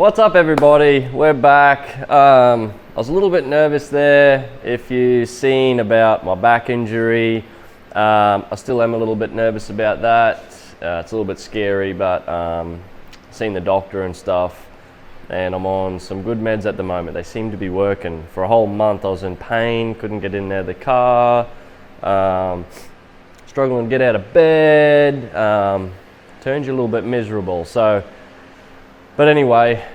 What's up everybody, we're back. I was a little bit nervous there. If you've seen about my back injury, I still am a little bit nervous about that. It's a little bit scary, but seen the doctor and stuff, and I'm on some good meds at the moment. They seem to be working. For a whole month I was in pain, couldn't get in there the car, struggling to get out of bed, turns you a little bit miserable. But anyway,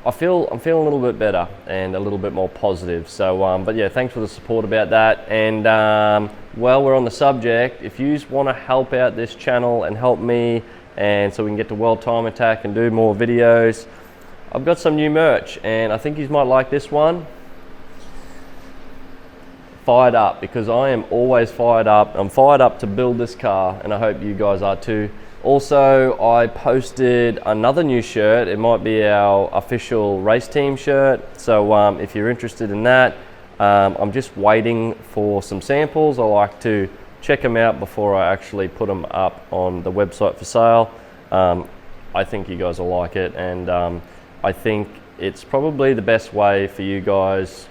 I'm feeling a little bit better and a little bit more positive. So, but yeah, thanks for the support about that. And while we're on the subject, if you want to help out this channel and help me, and so we can get to World Time Attack and do more videos, I've got some new merch, and I think you might like this one. Fired up, because I am always fired up. I'm fired up to build this car, and I hope you guys are too. Also, I posted another new shirt. It might be our official race team shirt. So if you're interested in that, I'm just waiting for some samples. I like to check them out before I actually put them up on the website for sale. I think you guys will like it, and I think it's probably the best way for you guys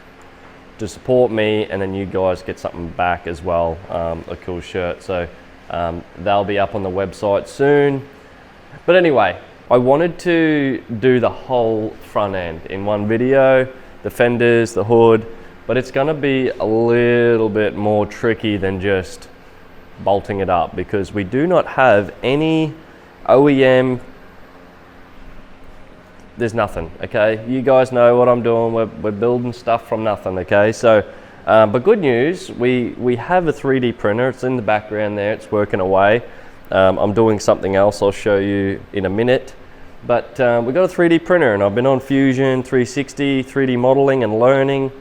to support me, and then you guys get something back as well, a cool shirt. So they'll be up on the website soon. But anyway, I wanted to do the whole front end in one video, the fenders, the hood, but it's gonna be a little bit more tricky than just bolting it up, because we do not have any OEM. There's nothing, okay? You guys know what I'm doing. We're building stuff from nothing, okay? So, but good news, we have a 3D printer. It's in the background there, it's working away. I'm doing something else I'll show you in a minute. But we've got a 3D printer, and I've been on Fusion 360, 3D modeling and learning,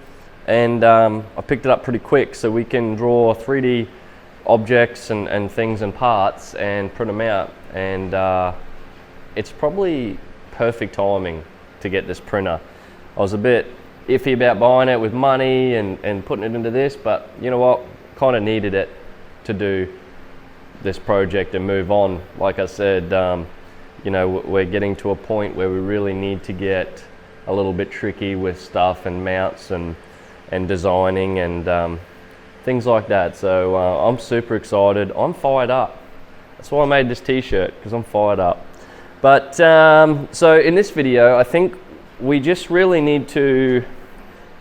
and I picked it up pretty quick, so we can draw 3D objects and things and parts and print them out. And it's probably perfect timing to get this printer. I was a bit iffy about buying it with money and putting it into this, but you know what, kind of needed it to do this project and move on. Like I said, you know, we're getting to a point where we really need to get a little bit tricky with stuff and mounts and designing and things like that. So I'm super excited. I'm fired up. That's why I made this t-shirt, because I'm fired up. But so in this video, I think we just really need to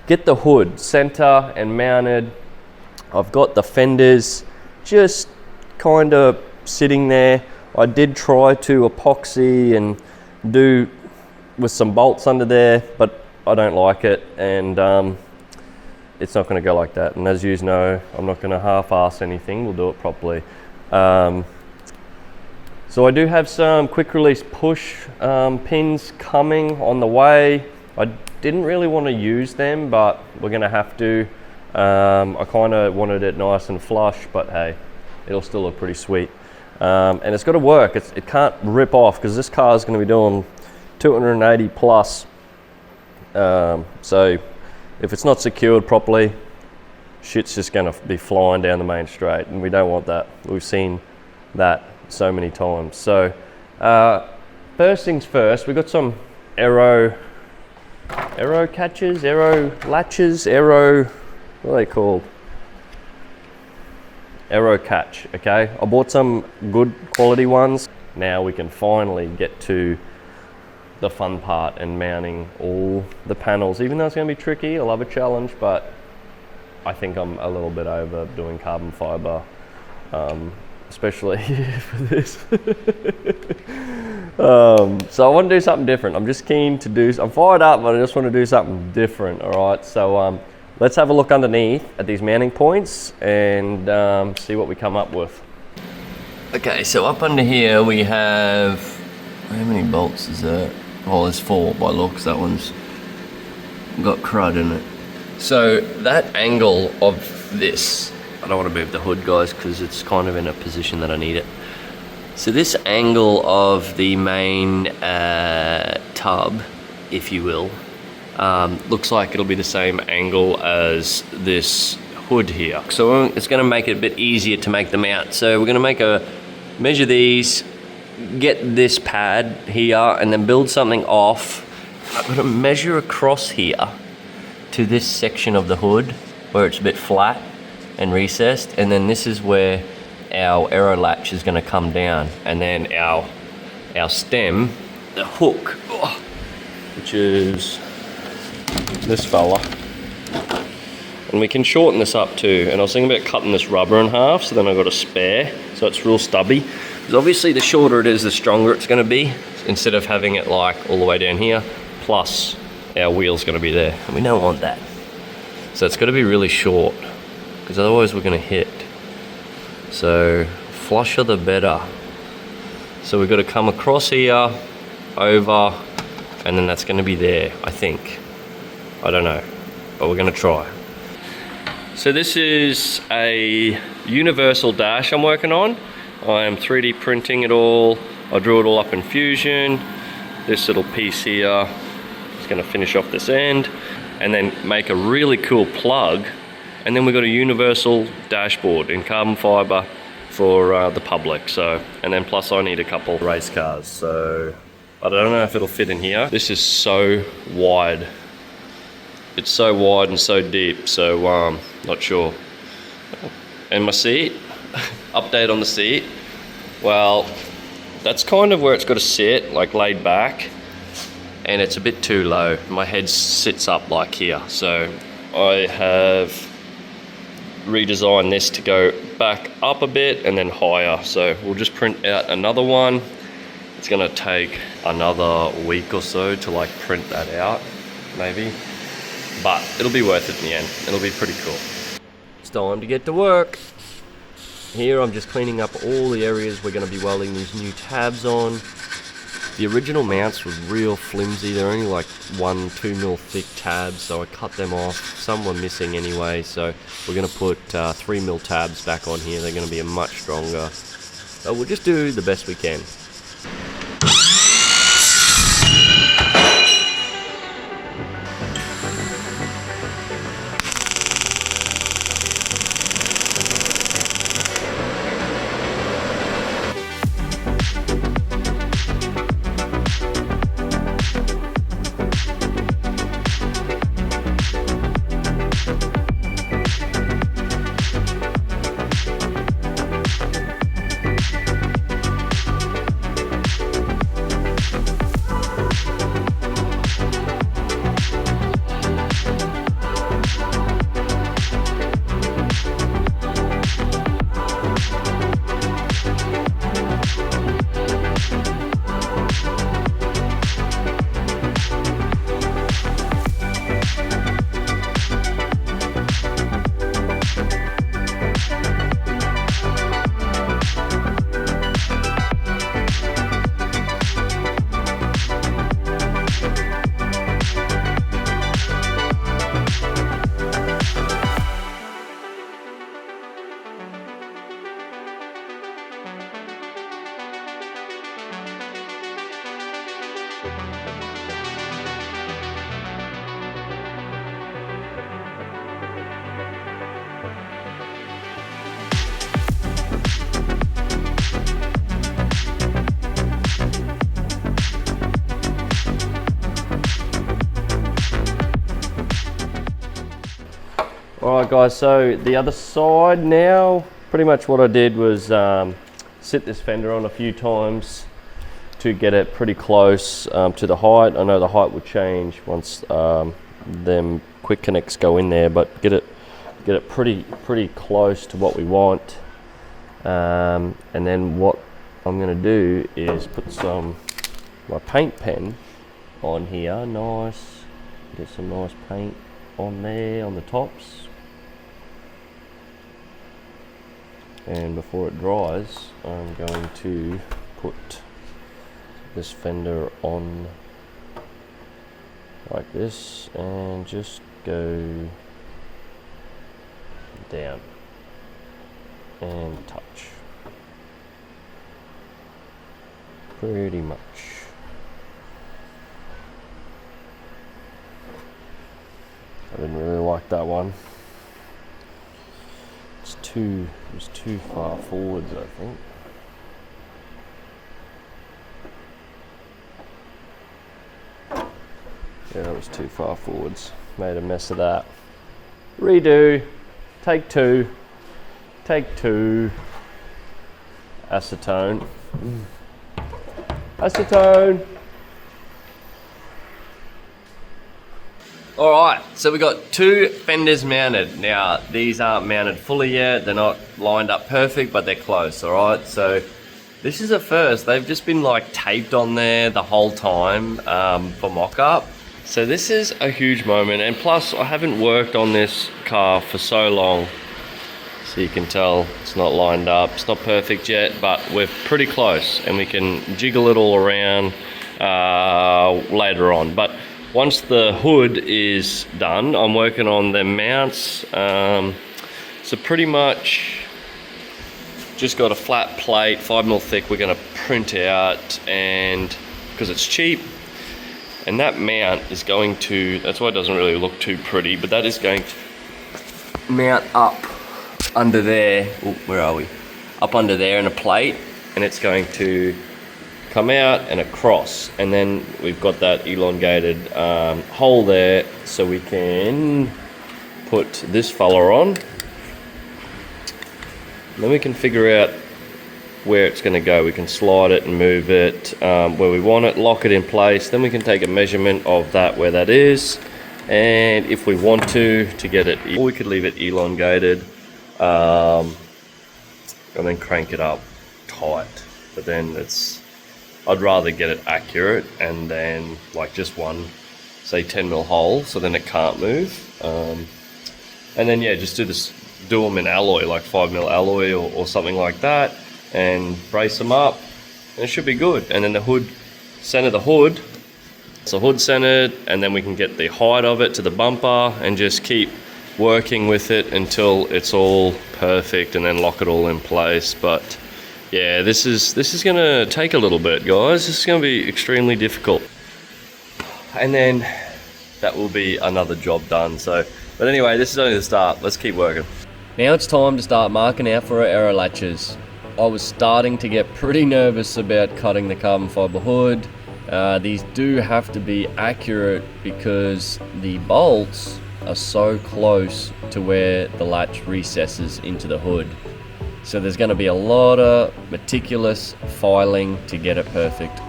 get the hood center and mounted. I've got the fenders just kind of sitting there. I did try to epoxy and do with some bolts under there, but I don't like it, and it's not going to go like that. And as you know, I'm not going to half-ass anything. We'll do it properly. So I do have some quick release push pins coming on the way. I didn't really want to use them, but we're gonna have to. I kind of wanted it nice and flush, but hey, it'll still look pretty sweet. And it's got to work. It can't rip off, because this car is going to be doing 280 plus. So if it's not secured properly, shit's just going to be flying down the main straight, and we don't want that. We've seen that so many times. So first things first, we've got some aero catches, aero latches, aero, what are they called? Aero catch, okay? I bought some good quality ones. Now we can finally get to the fun part and mounting all the panels. Even though it's gonna be tricky, I love a challenge, but I think I'm a little bit over doing carbon fiber, especially for this. So I want to do something different. I'm just keen to do, I'm fired up, but I just want to do something different, all right? So let's have a look underneath at these mounting points and see what we come up with. Okay, so up under here we have, how many bolts is that? Oh, there's 4 by looks. That one's got crud in it. So that angle of this, I don't want to move the hood, guys, because it's kind of in a position that I need it. So this angle of the main tub, if you will, looks like it'll be the same angle as this hood here. So it's going to make it a bit easier to make the mount. So we're going to measure these, get this pad here, and then build something off I'm going to measure across here to this section of the hood where it's a bit flat and recessed, and then this is where our aero latch is going to come down, and then our stem, the hook, which is this fella, and we can shorten this up too. And I was thinking about cutting this rubber in half, so then I got a spare, so it's real stubby, because obviously the shorter it is, the stronger it's going to be, instead of having it like all the way down here, plus our wheel's going to be there, and we don't want that. So it's got to be really short, because otherwise we're going to hit. So flusher the better. So we've got to come across here, over, and then that's going to be there, I think. I don't know, but we're going to try. So this is a universal dash I'm working on. I am 3D printing it all. I drew it all up in Fusion. This little piece here is going to finish off this end, and then make a really cool plug. And then we've got a universal dashboard in carbon fiber for the public. So, and then plus I need a couple race cars. So I don't know if it'll fit in here. This is so wide. It's so wide and so deep. So not sure. And my seat, update on the seat. Well, that's kind of where it's got to sit, like laid back. And it's a bit too low. My head sits up like here. So I have redesign this to go back up a bit and then higher. So we'll just print out another one. It's gonna take another week or so to like print that out, maybe, but it'll be worth it in the end. It'll be pretty cool. It's time to get to work. Here I'm just cleaning up all the areas we're gonna be welding these new tabs on. The original mounts were real flimsy. They're only like 1-2 mil thick tabs, so I cut them off. Some were missing anyway, so we're going to put 3 mil tabs back on here. They're going to be much stronger. So we'll just do the best we can. Alright guys, so the other side now, pretty much what I did was sit this fender on a few times to get it pretty close to the height. I know the height would change once them quick connects go in there, but get it pretty close to what we want. And then what I'm going to do is put my paint pen on here. Nice, get some nice paint on there on the tops. And before it dries, I'm going to put this fender on like this and just go down and touch. Pretty much. I didn't really like that one. It was too far forwards, I think. Yeah, that was too far forwards. Made a mess of that. Redo. Take two. Take two. Acetone. Acetone. Alright, so we got two fenders mounted. Now, these aren't mounted fully yet. They're not lined up perfect, but they're close, alright? So, this is a first. They've just been like taped on there the whole time for mock-up. So this is a huge moment, and plus I haven't worked on this car for so long. So you can tell it's not lined up. It's not perfect yet, but we're pretty close, and we can jiggle it all around later on. But once the hood is done, I'm working on the mounts. So pretty much just got a flat plate, 5mm thick, we're gonna print out, and because it's cheap, and that mount is going to, that's why it doesn't really look too pretty, but that is going to mount up under there. Ooh, where are we? Up under there in a plate, and it's going to come out and across, and then we've got that elongated hole there, so we can put this fella on. And then we can figure out where it's going to go. We can slide it and move it where we want it, lock it in place. Then we can take a measurement of that, where that is, and if we want to get it, or we could leave it elongated and then crank it up tight. But then I'd rather get it accurate, and then like just one, say 10mm hole, so then it can't move. And then yeah, just do them in alloy, like 5mm alloy or something like that, and brace them up, and it should be good. And then the hood, center the hood, it's the hood centered, and then we can get the height of it to the bumper and just keep working with it until it's all perfect, and then lock it all in place. But yeah, this is gonna take a little bit, guys. This is gonna be extremely difficult, and then that will be another job done. So, but anyway, this is only the start. Let's keep working. Now it's time to start marking out for our aero latches. I was starting to get pretty nervous about cutting the carbon fiber hood. These do have to be accurate because the bolts are so close to where the latch recesses into the hood. So there's going to be a lot of meticulous filing to get it perfect.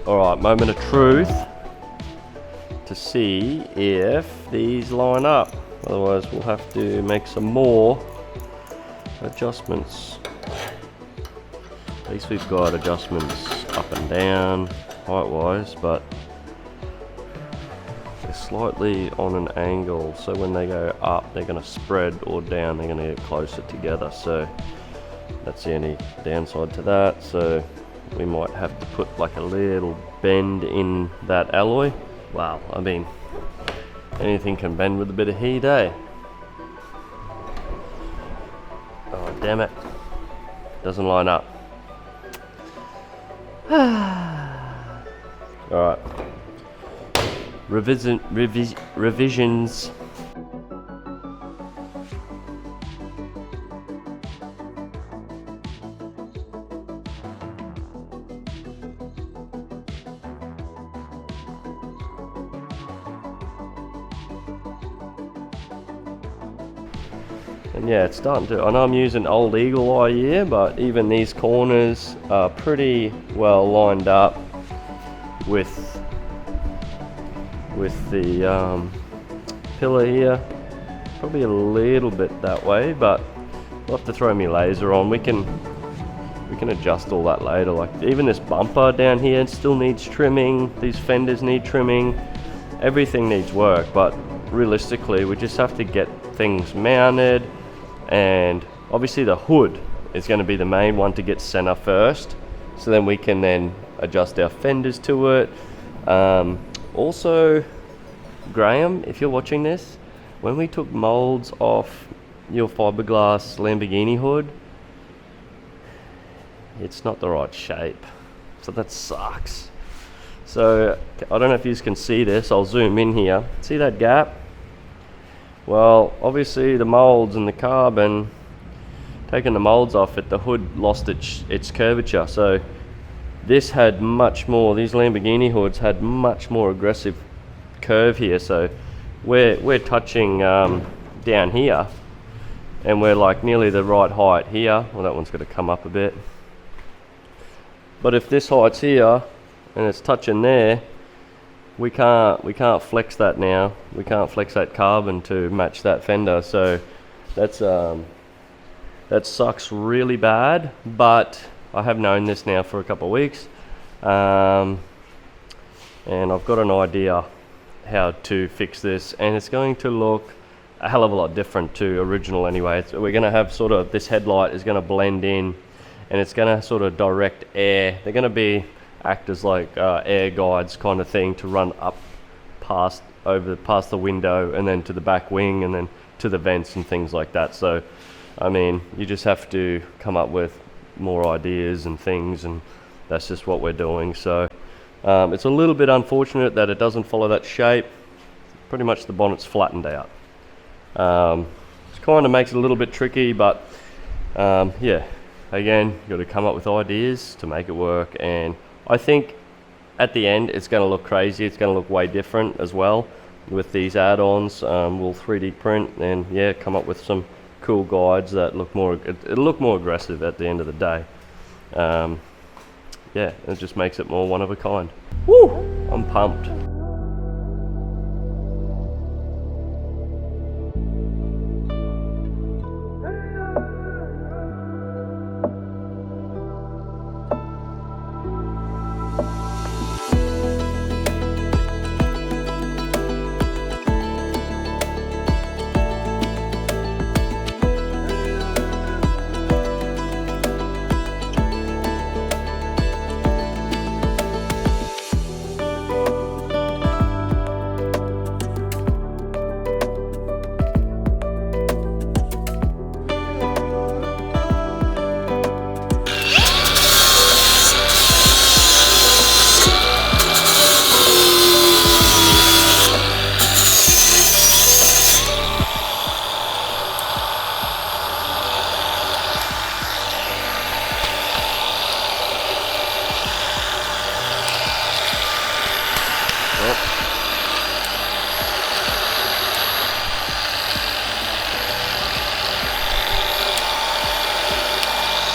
Alright, moment of truth to see if these line up. Otherwise we'll have to make some more adjustments. At least we've got adjustments up and down height wise, but they're slightly on an angle, so when they go up they're going to spread, or down they're going to get closer together. So that's the only downside to that. So we might have to put like a little bend in that alloy. Wow, I mean, anything can bend with a bit of heat, eh? Oh, damn it. Doesn't line up. Alright. Revisions. And yeah, it's starting to, I know I'm using old eagle eye here, but even these corners are pretty well lined up with the pillar here. Probably a little bit that way, but I'll have to throw my laser on. We can adjust all that later. Like even this bumper down here still needs trimming. These fenders need trimming. Everything needs work, but realistically we just have to get things mounted. And obviously the hood is going to be the main one to get center first, so then we can then adjust our fenders to it. Also, Graham, if you're watching this, when we took molds off your fiberglass Lamborghini hood, it's not the right shape, so that sucks. So I don't know if you can see this. I'll zoom in here. See that gap? Well, obviously the molds and the carbon, taking the molds off it, the hood lost its curvature. So this had much more, these Lamborghini hoods had much more aggressive curve here. So we're touching down here, and we're like nearly the right height here. Well, that one's got to come up a bit. But if this height's here and it's touching there, we can't flex that now. We can't flex that carbon to match that fender. So that's that sucks really bad. But I have known this now for a couple of weeks, and I've got an idea how to fix this, and it's going to look a hell of a lot different to original anyway. We're going to have sort of, this headlight is going to blend in, and it's going to sort of direct air. They're going to act as like air guides kind of thing to run up past the window, and then to the back wing, and then to the vents and things like that. So I mean, you just have to come up with more ideas and things, and that's just what we're doing. So it's a little bit unfortunate that it doesn't follow that shape. Pretty much the bonnet's flattened out. It kind of makes it a little bit tricky, but yeah, again, you've got to come up with ideas to make it work. And I think at the end it's going to look crazy. It's going to look way different as well with these add-ons. We'll 3D print and yeah, come up with some cool guides that look more, it'll look more aggressive at the end of the day. Yeah, it just makes it more one of a kind. Woo! I'm pumped.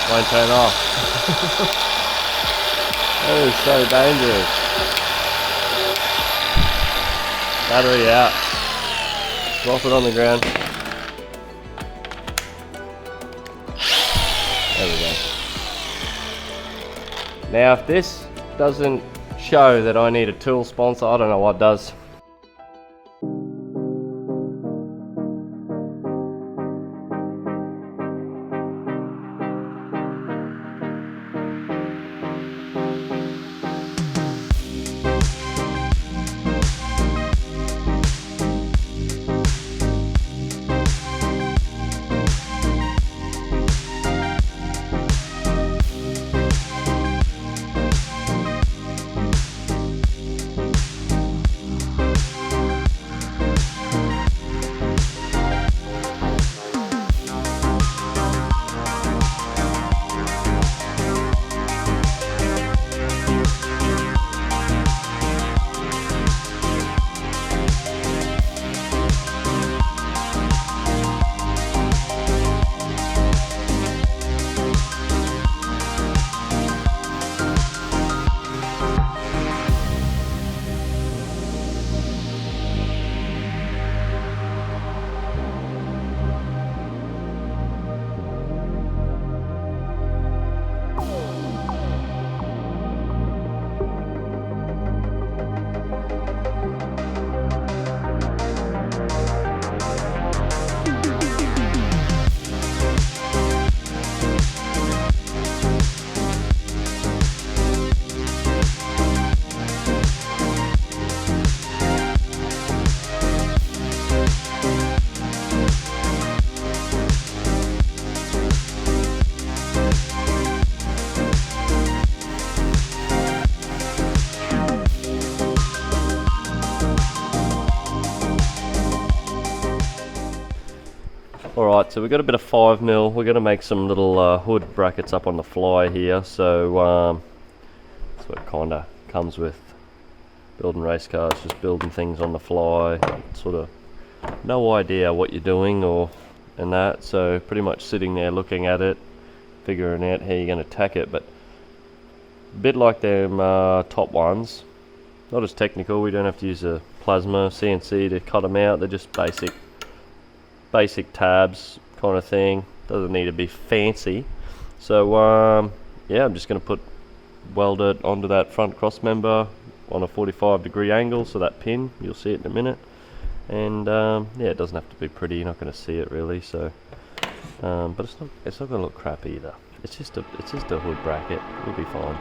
Won't turn off. That is so dangerous. Battery out. Drop it on the ground. There we go. Now if this doesn't show that I need a tool sponsor, I don't know what does. Alright, so we've got a bit of 5mm. We're going to make some little hood brackets up on the fly here. So that's what it kind of comes with building race cars, just building things on the fly. Sort of no idea what you're doing and that. So pretty much sitting there looking at it, figuring out how you're going to tack it. But a bit like them top ones, not as technical. We don't have to use a plasma CNC to cut them out. They're just basic tabs kind of thing. Doesn't need to be fancy. So yeah, I'm just going to weld it onto that front cross member on a 45-degree angle, so that pin, you'll see it in a minute. And yeah, it doesn't have to be pretty, you're not going to see it really. So but it's not going to look crap either. It's just a hood bracket. It'll be fine.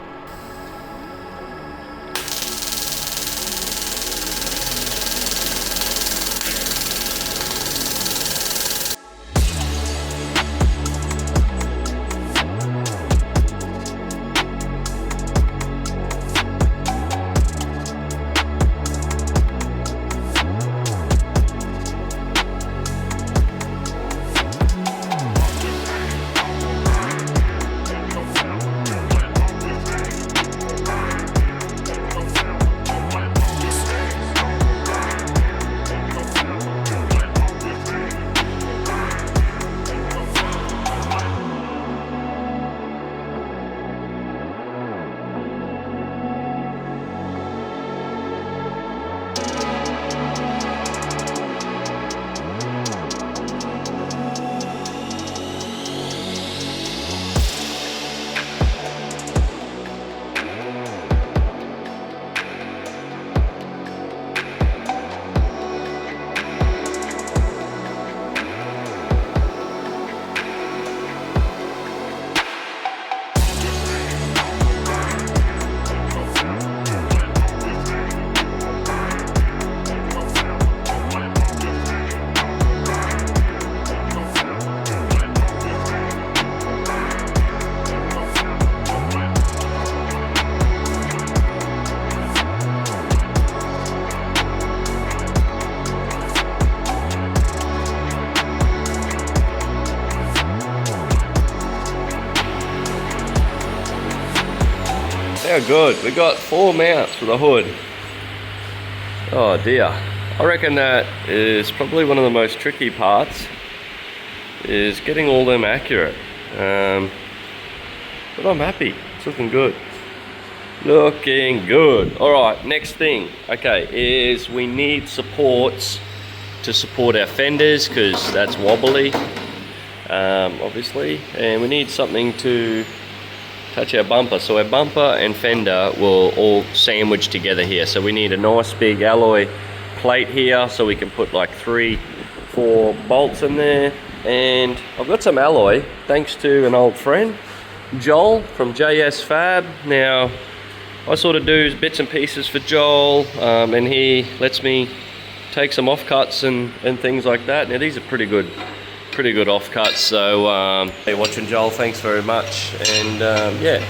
How good. We got 4 mounts for the hood. Oh dear. I reckon that is probably one of the most tricky parts, is getting all them accurate. But I'm happy. It's looking good. Looking good. Alright, next thing, okay, is we need supports to support our fenders, because that's wobbly, obviously, and we need something to touch our bumper. So our bumper and fender will all sandwich together here. So we need a nice big alloy plate here, so we can put like 3-4 bolts in there. And I've got some alloy, thanks to an old friend, Joel from JS Fab. Now, I sort of do bits and pieces for Joel, and he lets me take some offcuts and things like that. Now these are pretty good offcuts. So hey, watching Joel, thanks very much. And yeah,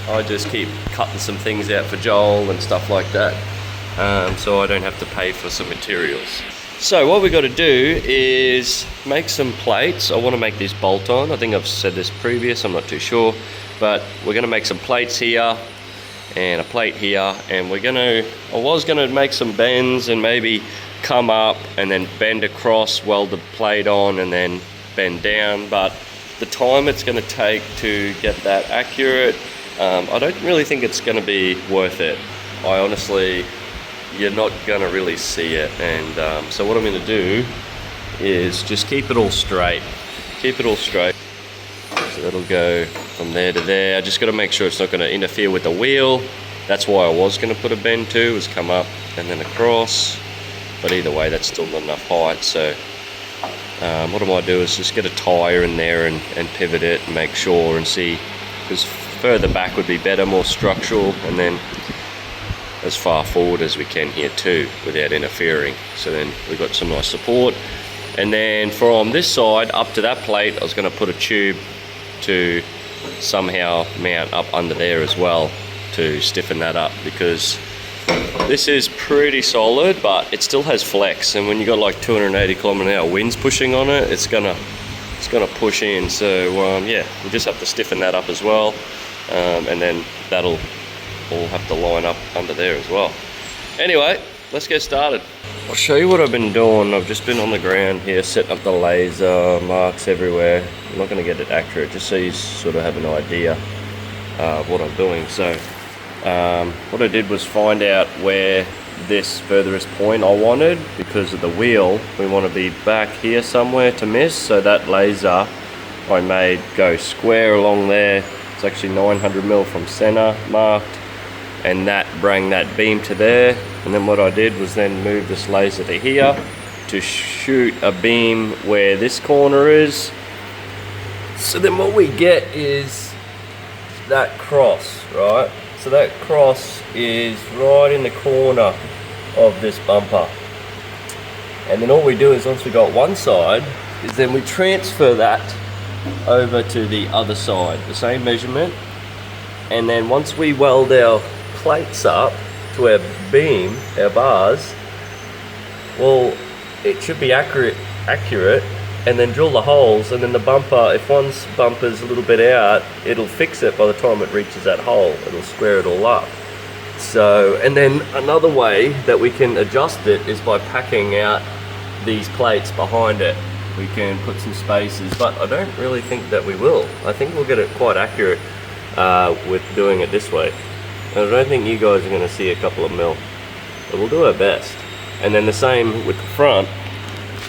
I just keep cutting some things out for Joel and stuff like that, so I don't have to pay for some materials. So what we got to do is make some plates. I want to make this bolt on. I think I've said this previous, I'm not too sure, but we're going to make some plates here and a plate here, and I was going to make some bends and maybe come up and then bend across, weld the plate on, and then bend down. But the time it's going to take to get that accurate, I don't really think it's going to be worth it. I honestly, you're not going to really see it. And so what I'm going to do is just keep it all straight. Keep it all straight. So that'll go from there to there. I just got to make sure it's not going to interfere with the wheel. That's why I was going to put a bend to, was come up and then across. But either way, that's still not enough height. So what I might do is just get a tyre in there and pivot it and make sure and see, because further back would be better, more structural, and then as far forward as we can here too without interfering. So then we've got some nice support. And then from this side up to that plate, I was going to put a tube to somehow mount up under there as well to stiffen that up, because this is pretty solid, but it still has flex, and when you got like 280 km/h winds pushing on it, it's gonna it's going to push in. So yeah, we just have to stiffen that up as well, and then that'll all have to line up under there as well. Anyway, let's get started. I'll show you what I've been doing. I've just been on the ground here setting up the laser, marks everywhere. I'm not going to get it accurate, just so you sort of have an idea of what I'm doing. So what I did was find out where this furthest point I wanted. Because of the wheel, we want to be back here somewhere to miss, so that laser I made go square along there. It's actually 900mm from center marked, and that bring that beam to there. And then what I did was then move this laser to here to shoot a beam where this corner is. So then what we get is that cross, right? So that cross is right in the corner of this bumper. And then all we do is, once we got one side, is then we transfer that over to the other side, the same measurement. And then once we weld our plates up to our beam, our bars, well, it should be accurate, and then drill the holes, and then the bumper, if one's bumper's a little bit out, it'll fix it by the time it reaches that hole. It'll square it all up. So, and then another way that we can adjust it is by packing out these plates behind it. We can put some spaces, but I don't really think that we will. I think we'll get it quite accurate with doing it this way. And I don't think you guys are going to see a couple of mil, but we'll do our best. And then the same with the front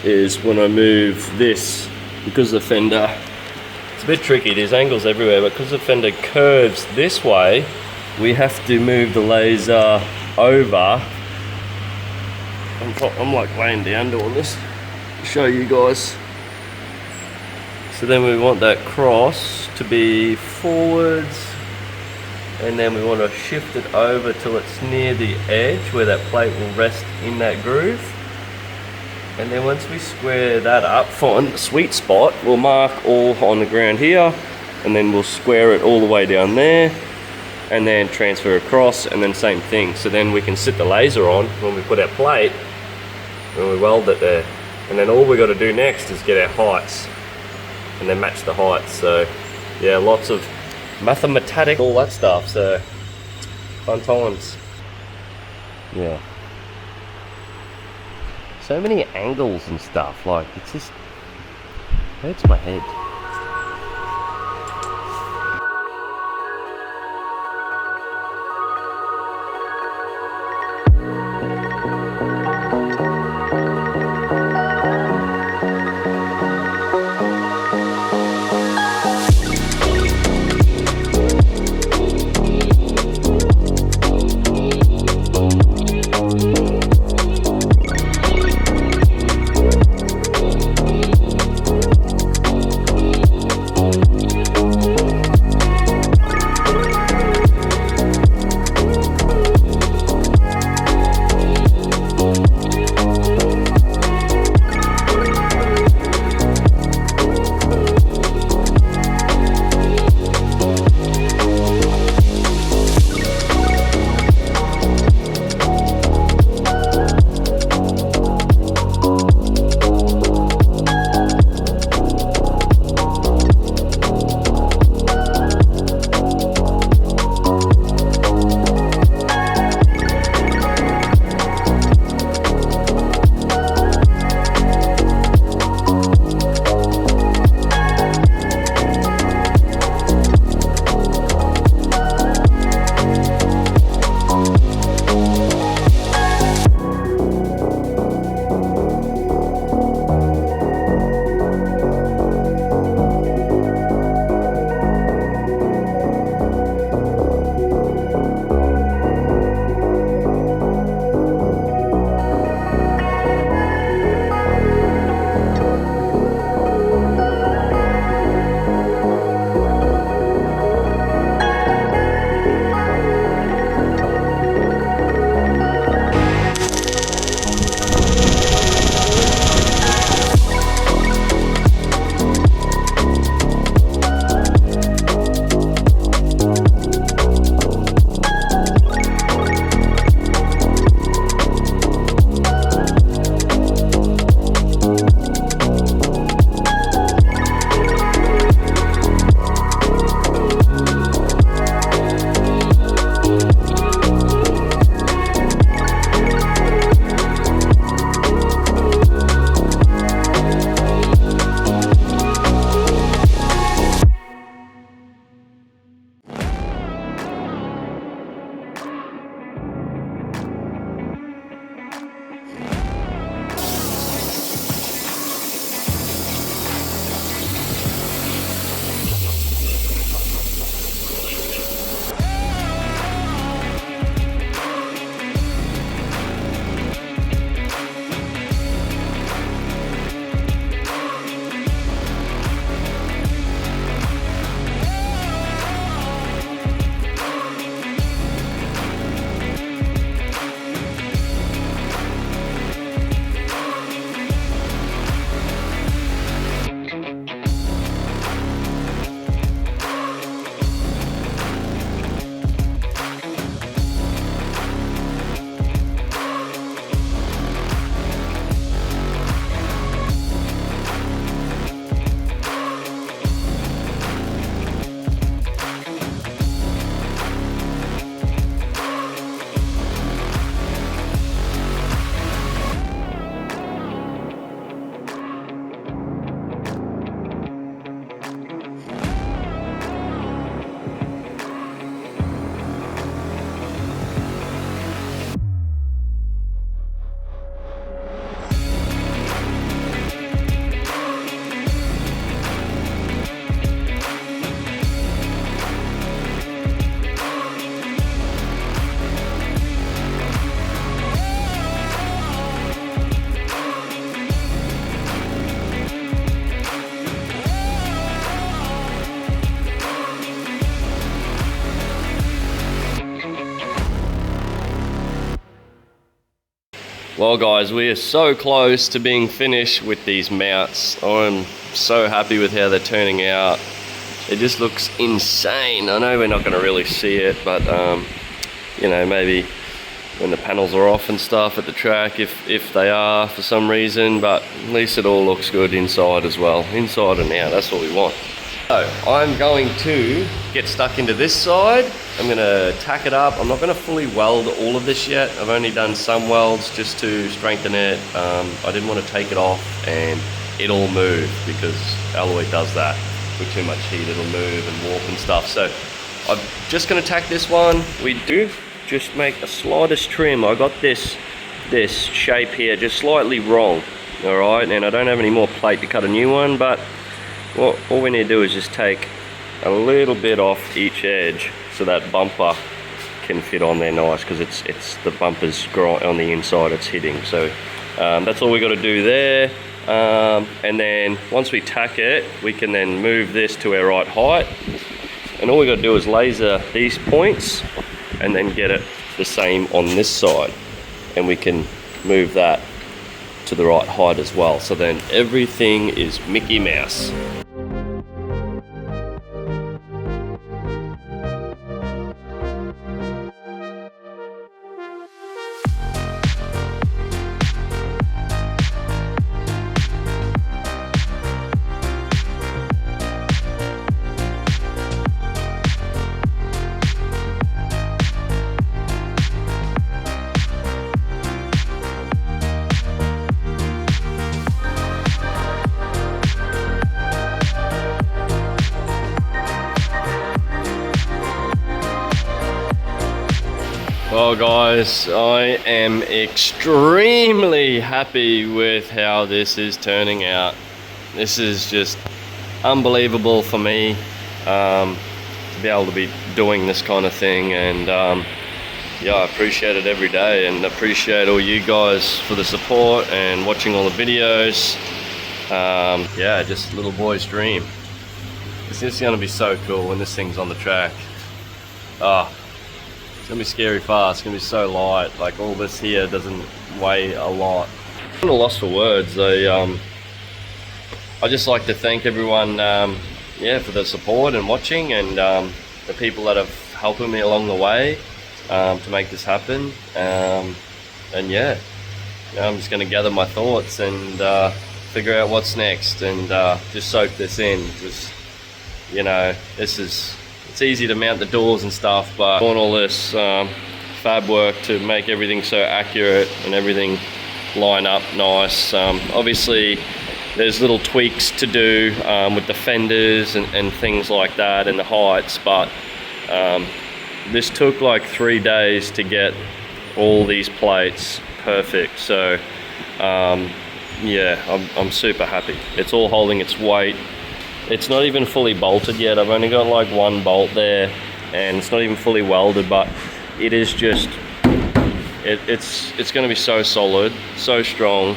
is when I move this, because the fender, it's a bit tricky, there's angles everywhere, but because the fender curves this way, we have to move the laser over. I'm like laying down doing this to show you guys. So then we want that cross to be forwards, and then we want to shift it over till it's near the edge where that plate will rest in that groove. And then once we square that up, find the sweet spot, we'll mark all on the ground here, and then we'll square it all the way down there, and then transfer across, and then same thing. So then we can sit the laser on when we put our plate, when we weld it there. And then all we got to do next is get our heights, and then match the heights. So yeah, lots of mathematics, all that stuff, so fun times. Yeah, so many angles and stuff, like it's just hurts my head. Well guys, we are so close to being finished with these mounts. I'm so happy with how they're turning out. It just looks insane. I know we're not going to really see it, but you know, maybe when the panels are off and stuff at the track, if they are for some reason, but at least it all looks good inside as well. Inside and out, that's what we want. So I'm going to get stuck into this side. I'm going to tack it up. I'm not going to fully weld all of this yet. I've only done some welds just to strengthen it. I didn't want to take it off and it'll move, because alloy does that. With too much heat, it'll move and warp and stuff. So I'm just going to tack this one. We do just make a slightest trim. I got this shape here just slightly wrong. All right, and I don't have any more plate to cut a new one, but all we need to do is just take a little bit off each edge so that bumper can fit on there nice, because it's the bumper's on the inside it's hitting. So that's all we got to do there. And then once we tack it, we can then move this to our right height, and all we got to do is laser these points and then get it the same on this side, and we can move that to the right height as well. So then everything is Mickey Mouse. Well guys, I am extremely happy with how this is turning out. This is just unbelievable for me to be able to be doing this kind of thing, and yeah, I appreciate it every day, and appreciate all you guys for the support and watching all the videos. Yeah, just little boy's dream. It's just gonna be so cool when this thing's on the track. It's gonna be scary fast. It's gonna be so light. Like, all this here doesn't weigh a lot. I'm kind of lost for words. I just like to thank everyone, yeah, for the support and watching, and the people that have helped me along the way to make this happen. And yeah, I'm just gonna gather my thoughts and figure out what's next, and just soak this in. Just, you know, it's easy to mount the doors and stuff, but doing all this fab work to make everything so accurate and everything line up nice. Obviously there's little tweaks to do with the fenders and things like that, and the heights, but this took like 3 days to get all these plates perfect. So yeah, I'm super happy. It's all holding its weight. It's not even fully bolted yet. I've only got like one bolt there, and it's not even fully welded, but it is just, it's going to be so solid, so strong.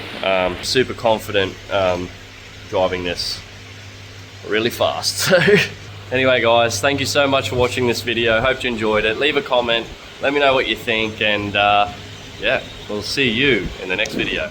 Super confident driving this really fast. So anyway guys, thank you so much for watching this video. Hope you enjoyed it. Leave a comment, let me know what you think, and yeah, we'll see you in the next video.